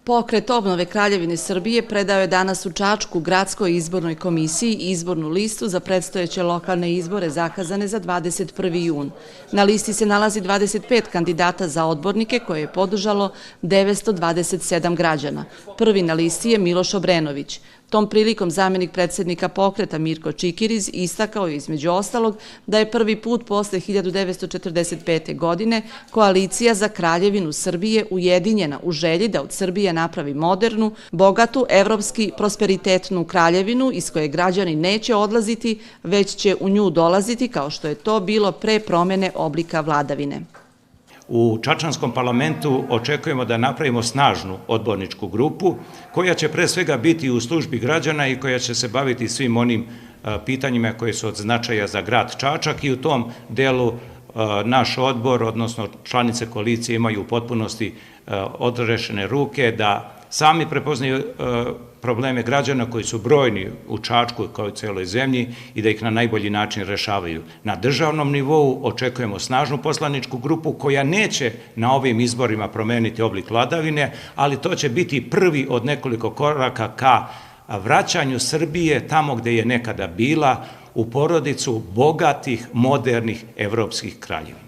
Pokret obnove Kraljevine Srbije predao je danas u Čačku Gradskoj izbornoj komisiji izbornu listu za predstojeće lokalne izbore zakazane za 21. jun. Na listi se nalazi 25 kandidata za odbornike koje je podržalo 927 građana. Prvi na listi je Miloš Obrenović. Tom prilikom zamenik predsjednika pokreta Mirko Čikiriz istakao je između ostalog da je prvi put posle 1945. godine koalicija za Kraljevinu Srbije ujedinjena u želji da od Srbije napravi modernu, bogatu, evropski, prosperitetnu kraljevinu iz koje građani neće odlaziti, već će u nju dolaziti kao što je to bilo pre promene oblika vladavine. U Čačanskom parlamentu očekujemo da napravimo snažnu odborničku grupu koja će pre svega biti u službi građana i koja će se baviti svim onim pitanjima koje su od značaja za grad Čačak i u tom delu naš odbor, odnosno članice koalicije imaju u potpunosti odrešene ruke da sami prepoznaju probleme građana koji su brojni u Čačku kao i u celoj zemlji i da ih na najbolji način rešavaju. Na državnom nivou očekujemo snažnu poslaničku grupu koja neće na ovim izborima promeniti oblik vladavine, ali to će biti prvi od nekoliko koraka ka vraćanju Srbije tamo gde je nekada bila, u porodicu bogatih, modernih evropskih kraljeva.